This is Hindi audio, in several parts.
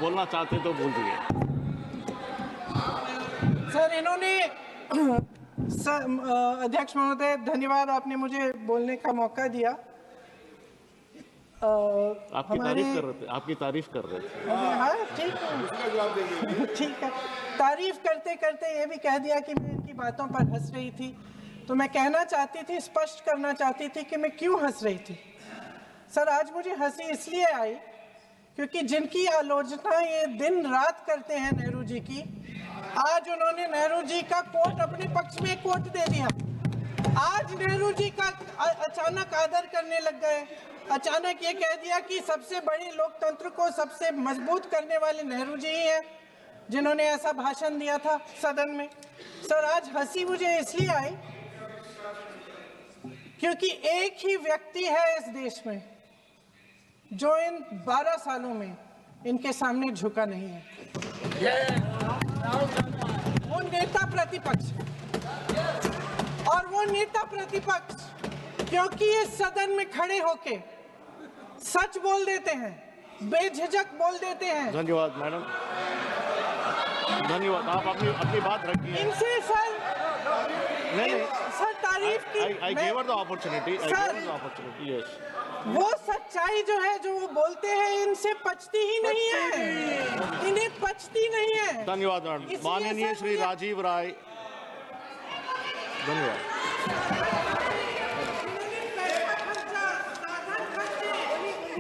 बोलना चाहते तो बोल दिए। सर इन्होंने अध्यक्ष महोदय धन्यवाद, आपने मुझे बोलने का मौका दिया। आपकी तारीफ कर रहे थे, आपकी तारीफ कर रहे थे। हाँ ठीक है, ठीक है। तारीफ करते करते ये भी कह दिया कि मैं इनकी बातों पर हंस रही थी। तो मैं कहना चाहती थी, स्पष्ट करना चाहती थी कि मैं क्यों हंस रही थी। सर आज मुझे हंसी इसलिए आई क्योंकि जिनकी आलोचना ये दिन रात करते हैं नेहरू जी की, आज उन्होंने नेहरू जी का कोट अपने पक्ष में कोट दे दिया। आज नेहरू जी का अचानक आदर करने लग गए। अचानक ये कह दिया कि सबसे बड़ी लोकतंत्र को सबसे मजबूत करने वाले नेहरू जी ही हैं जिन्होंने ऐसा भाषण दिया था सदन में। सर आज हंसी मुझे इसलिए आई क्योंकि एक ही व्यक्ति है इस देश में जो इन 12 सालों में इनके सामने झुका नहीं है। वो नेता प्रतिपक्ष, और वो नेता प्रतिपक्ष क्योंकि इस सदन में खड़े होके सच बोल देते हैं, बेझिझक बोल देते हैं। धन्यवाद मैडम, धन्यवाद। आप अपनी बात रखिए। इनसे सर नहीं सर तारीफ की I gave her the opportunity. I gave her the opportunity. Yes. वो सच्चाई जो है जो वो बोलते हैं इनसे पचती ही नहीं है, इन्हें पचती नहीं है। धन्यवाद मैडम। माननीय श्री राजीव राय, धन्यवाद।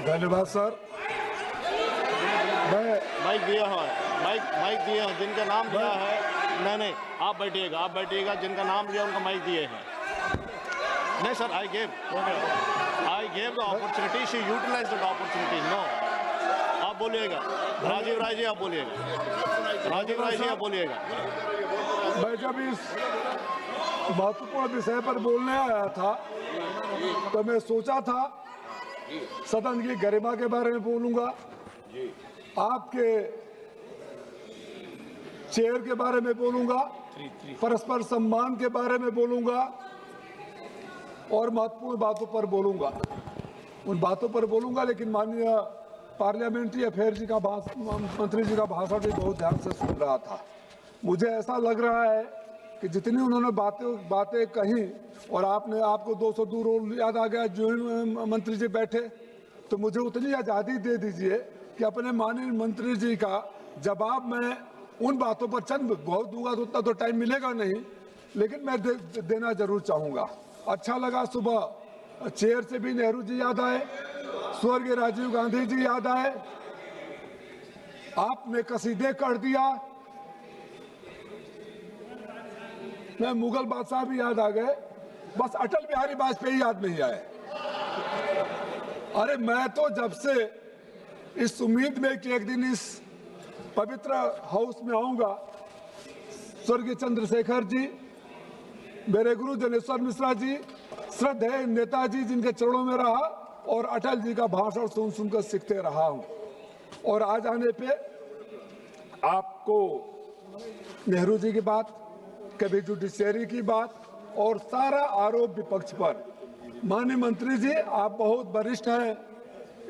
धन्यवाद सर। मैं माइक दिया है, माइक दिए हैं जिनका नाम दिया है। नहीं आप बैठिएगा, जिनका नाम दिया उनका माइक दिए हैं। नहीं sir, I gave the opportunity, she utilized the opportunity. No, आप बोलिएगा। राजीव राय जी आप बोलिएगा। राजीव राय जी आप बोलिएगा। मैं जब इस महत्वपूर्ण विषय पर बोलने आया था तो मैं सोचा था सदन की गरिमा के बारे में बोलूंगा, आपके चेयर के बारे में बोलूंगा, परस्पर सम्मान के बारे में बोलूंगा और महत्वपूर्ण बातों पर बोलूंगा। उन बातों पर बोलूंगा, लेकिन माननीय पार्लियामेंट्री अफेयर जी का मंत्री जी का भाषण भी बहुत ध्यान से सुन रहा था। मुझे ऐसा लग रहा है कि जितनी उन्होंने बातें कही और आपको 202 रोल याद आ गया जो मंत्री जी बैठे, तो मुझे उतनी आज़ादी दे दीजिए कि अपने माननीय मंत्री जी का जवाब मैं उन बातों पर चंद बहुत दूंगा तो उतना तो टाइम मिलेगा नहीं, लेकिन मैं देना जरूर चाहूँगा। अच्छा लगा, सुबह चेयर से भी नेहरू जी याद आए, स्वर्गीय राजीव गांधी जी याद आए, आपने कसीदे कर दिया, मैं मुगल बादशाह भी याद आ गए, बस अटल बिहारी वाजपेयी याद नहीं आए। अरे मैं तो जब से इस उम्मीद में कि एक दिन इस पवित्र हाउस में आऊंगा, स्वर्गीय चंद्रशेखर जी, मेरे गुरु जनेश्वर मिश्रा जी, श्रद्धेय नेताजी जिनके चरणों में रहा और अटल जी का भाषण सुन सुनकर सीखते रहा हूं। और आज आने पे आपको नेहरू जी की बात, कभी जुडिशरी की बात और सारा आरोप विपक्ष पर। माननीय मंत्री जी आप बहुत वरिष्ठ हैं,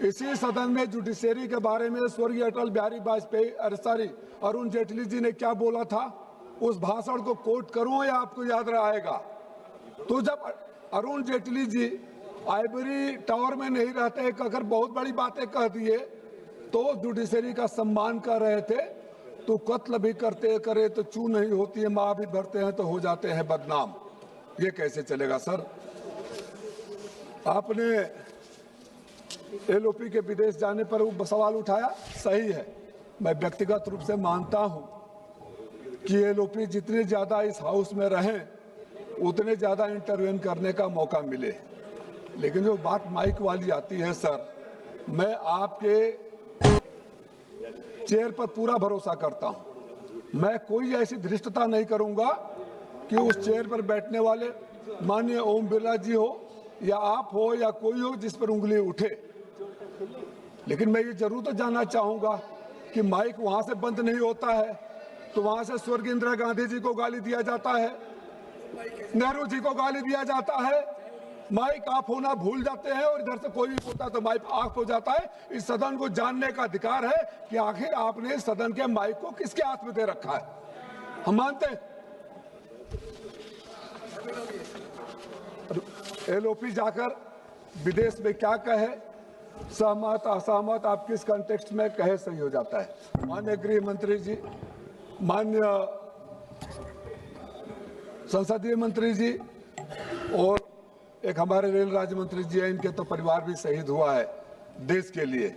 इसी सदन में जुडिशरी के बारे में स्वर्गीय अटल बिहारी वाजपेयी अरुण जेटली जी ने क्या बोला था, उस भाषण को कोट करूं या आपको याद रहेगा? तो जब अरुण जेटली जी आइवरी टावर में नहीं रहते, अगर बहुत बड़ी बातें कह दिए तो जुडिशरी का सम्मान कर रहे थे, तो कत्ल भी करे तो चू नहीं होती है, माँ भी भरते हैं तो हो जाते हैं बदनाम। ये कैसे चलेगा सर? आपने एलओपी के विदेश जाने पर वो सवाल उठाया, सही है, मैं व्यक्तिगत रूप से मानता हूं कि एलओपी जितने ज्यादा इस हाउस में रहें उतने ज्यादा इंटरवेन करने का मौका मिले। लेकिन जो बात माइक वाली आती है सर, मैं आपके चेयर पर पूरा भरोसा करता हूं, मैं कोई ऐसी धृष्टता नहीं करूंगा कि उस चेयर पर बैठने वाले माननीय ओम बिरला जी हो या आप हो या कोई हो जिस पर उंगली उठे। लेकिन मैं ये जरूर तो जानना चाहूंगा कि माइक वहां से बंद नहीं होता है तो वहां से स्वर्गीय इंदिरा गांधी जी को गाली दिया जाता है, नेहरू जी को गाली दिया जाता है, माइक ऑफ होना भूल जाते हैं और इधर से कोई भी बोलता है तो माइक ऑफ हो जाता है। इस सदन को जानने का अधिकार है कि आखिर आपने इस सदन के माइक को किसके हाथ में दे रखा है। हम मानते हैं एलओपी जाकर विदेश में क्या कहे, सहमत असहमत, आप किस कॉन्टेक्स्ट में कहे सही हो जाता है। माननीय गृह मंत्री जी, माननीय संसदीय मंत्री जी और एक हमारे रेल राज्य मंत्री जी हैं, इनके तो परिवार भी शहीद हुआ है देश के लिए।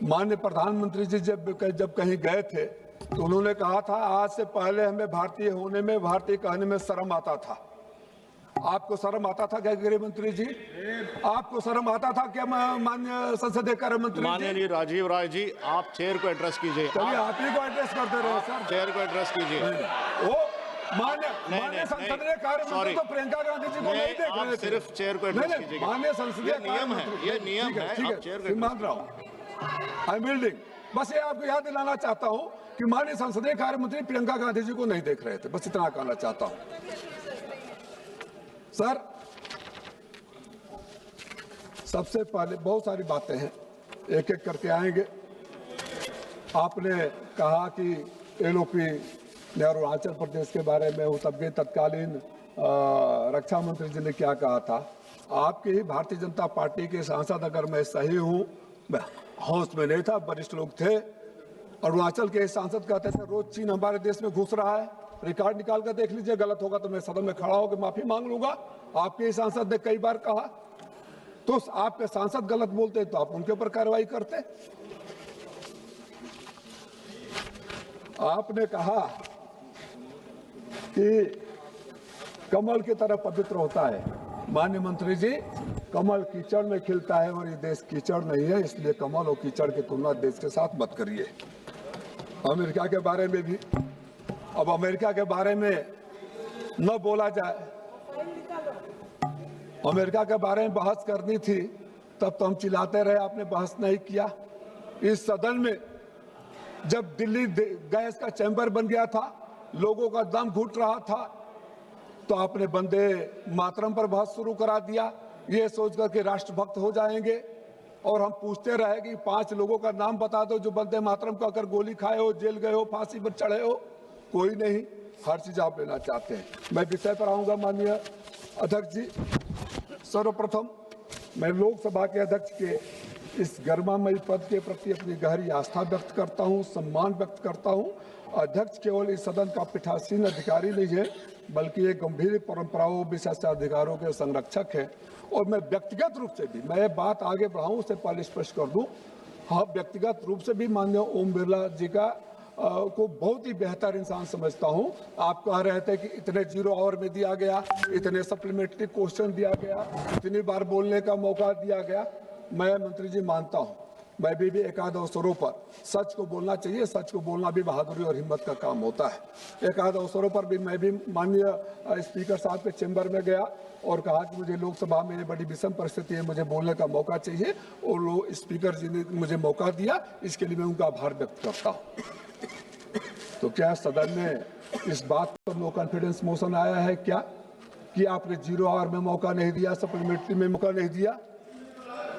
माननीय प्रधानमंत्री जी जब कहीं गए थे तो उन्होंने कहा था आज से पहले हमें भारतीय होने में, भारतीय कहने में शर्म आता था। आपको शर्म आता था क्या गृह मंत्री जी? आपको शर्म आता था क्या माननीय संसदीय कार्य मंत्री? माननीय राजीव राय जी, आप चेयर को एड्रेस कीजिए। चलिए आप ही को एड्रेस करते रहे सर। चेयर को एड्रेस कीजिए। वो माननीय संसदीय कार्य मंत्री तो प्रियंका गांधी जी को नहीं देख रहे थे। सिर्फ चेयर को एड्रेस कीजिए। माननीय संसदीय नियम है, ये नियम है। आप चेयर को मान रहा हूँ, आई एम बिल्डिंग। बस ये आपको याद दिलाना चाहता हूँ कि माननीय संसदीय कार्य मंत्री प्रियंका गांधी जी को नहीं देख रहे थे, बस इतना कहना चाहता हूँ सर। सबसे पहले बहुत सारी बातें हैं, एक एक करके आएंगे। आपने कहा कि एलओपी ने अरुणाचल प्रदेश के बारे में हो, तब के तत्कालीन रक्षा मंत्री जी ने क्या कहा था। आपके ही भारतीय जनता पार्टी के सांसद, अगर मैं सही हूं, मैं हाउस में नहीं था, वरिष्ठ लोग थे, अरुणाचल के सांसद कहते थे रोज चीन हमारे देश में घुस रहा है। रिकॉर्ड निकाल कर देख लीजिए, गलत होगा तो मैं सदन में खड़ा होकर माफी मांग लूंगा। आपके ही सांसद ने कई बार कहा, तो आपके सांसद गलत बोलते तो आप उनके ऊपर कार्रवाई करते। आपने कहा कि कमल की तरह पवित्र होता है। माननीय मंत्री जी, कमल कीचड़ में खिलता है और ये देश कीचड़ नहीं है, इसलिए कमल और कीचड़ की तुलना देश के साथ मत करिए। अमेरिका के बारे में भी, अब अमेरिका के बारे में न बोला जाए, अमेरिका के बारे में बहस करनी थी तब तो हम चिल्लाते रहे, आपने बहस नहीं किया। इस सदन में जब दिल्ली गैस का चैम्बर बन गया था, लोगों का दम घुट रहा था, तो आपने वंदे मातरम पर बहस शुरू करा दिया, ये सोचकर कि राष्ट्रभक्त हो जाएंगे। और हम पूछते रहे कि 5 लोगों का नाम बता दो जो वंदे मातरम को अगर गोली खाए हो, जेल गए हो, फांसी पर चढ़े हो। कोई नहीं, हर चीज आप लेना चाहते हैं। मैं विषय पर आऊंगा माननीय अध्यक्ष जी। सर्वप्रथम मैं लोकसभा के अध्यक्ष के इस गरिमामयी पद के प्रति अपनी गहरी आस्था व्यक्त करता हूं, सम्मान व्यक्त करता हूं। अध्यक्ष केवल इस सदन का पीठासीन अधिकारी नहीं है, बल्कि एक गंभीर परंपराओं, विशेषाधिकारों के संरक्षक है। और मैं व्यक्तिगत रूप से भी, मैं बात आगे बढ़ाऊं उससे पहले स्पष्ट कर दूं, हाँ, व्यक्तिगत रूप से भी माननीय ओम बिरला जी का को बहुत ही बेहतर इंसान समझता हूं। आप कह रहे थे कि इतने 0 आवर में दिया गया, इतने सप्लीमेंट्री क्वेश्चन दिया गया, इतनी बार बोलने का मौका दिया गया। मैं मंत्री जी मानता हूं, मैं भी एकाध अवसरों पर सच को बोलना चाहिए, सच को बोलना भी बहादुरी और हिम्मत का काम होता है। एकाध अवसरों पर भी मैं भी माननीय स्पीकर साहब के चैम्बर में गया और कहा कि मुझे लोकसभा में बड़ी विषम परिस्थिति है, मुझे बोलने का मौका चाहिए, और वो स्पीकर जी ने मुझे मौका दिया, इसके लिए मैं उनका आभार व्यक्त करता हूँ। तो क्या सदन में इस बात पर नो कॉन्फिडेंस मोशन आया है क्या कि आपने 0 आवर में मौका नहीं दिया, सप्लीमेंट्री में मौका नहीं दिया?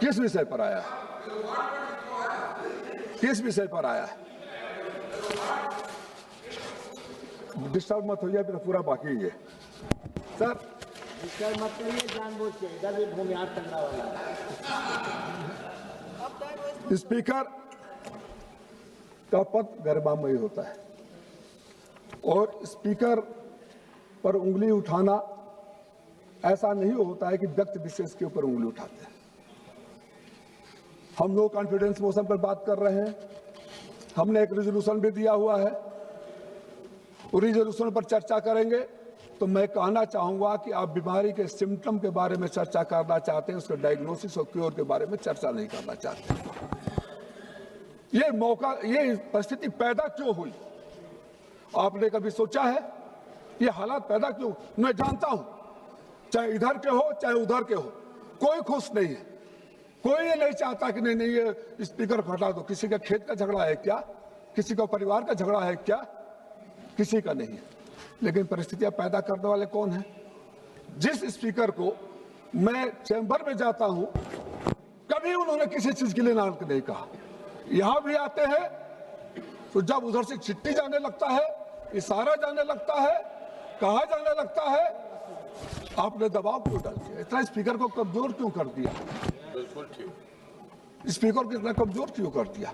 किस विषय पर आया है? किस विषय पर आया है? डिस्टर्ब मत होइए, पूरा बाकी है सर। डिस्टर्ब मत करिए, जानबूझ के इधर भी भूमिहार करना वाला। स्पीकर का पद गरिमामयी होता है और स्पीकर पर उंगली उठाना ऐसा नहीं होता है कि व्यक्ति विशेष के ऊपर उंगली उठाते हैं। हम लोग कॉन्फिडेंस मोशन पर बात कर रहे हैं, हमने एक रिजोल्यूशन भी दिया हुआ है, उस रिजोल्यूशन पर चर्चा करेंगे। तो मैं कहना चाहूंगा कि आप बीमारी के सिम्टम के बारे में चर्चा करना चाहते हैं, उसके डायग्नोसिस और क्योर के बारे में चर्चा नहीं करना चाहते। ये मौका, ये परिस्थिति पैदा क्यों हुई? आपने कभी सोचा है ये हालात पैदा क्यों? मैं जानता हूं, चाहे इधर के हो चाहे उधर के हो, कोई खुश नहीं है, कोई ये नहीं चाहता कि नहीं ये स्पीकर को हटा दो। किसी का खेत का झगड़ा है क्या? किसी का परिवार का झगड़ा है क्या? किसी का नहीं है। लेकिन परिस्थितियां पैदा करने वाले कौन है? जिस स्पीकर को मैं चैम्बर में जाता हूं, कभी उन्होंने किसी चीज के लिए ना नहीं कहा। यहां भी आते हैं तो जब उधर से चिट्ठी जाने लगता है, इशारा जाने लगता है, कहा जाने लगता है, आपने दबाव क्यों डाल दिया? इतना स्पीकर को कमजोर क्यों कर दिया? स्पीकर को इतना कमजोर क्यों कर दिया?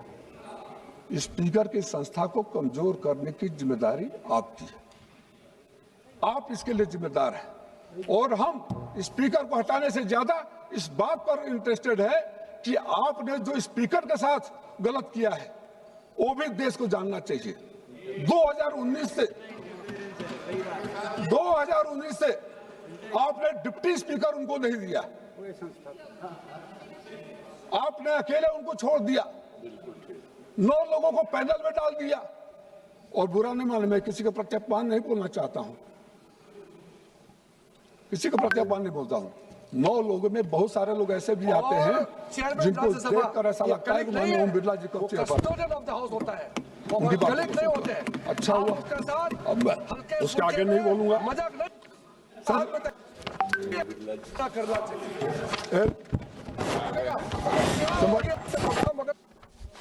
स्पीकर की संस्था को कमजोर करने की जिम्मेदारी आपकी है, आप इसके लिए जिम्मेदार हैं। और हम स्पीकर को हटाने से ज्यादा इस बात पर इंटरेस्टेड है कि आपने जो स्पीकर के साथ गलत किया है वो भी देश को जानना चाहिए। 2019 से आपने डिप्टी स्पीकर उनको नहीं दिया, आपने अकेले उनको छोड़ दिया, 9 लोगों को पैनल में डाल दिया। और बुरा नहीं माने, मैं किसी का प्रत्यापान नहीं बोलना चाहता हूं, किसी का प्रत्यापान नहीं बोलता हूं। 9 लोगों में बहुत सारे लोग ऐसे भी आते हैं जिनको देखकर ऐसा लगता है कि माननीय ओम बिरला जी को होता है, उनकी बात नहीं होते हैं। अच्छा हुआ, अब मैं उसके आगे नहीं बोलूंगा। मजाक नहीं करना चाहिए।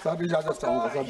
सर इजाजत चाहूंगा सर।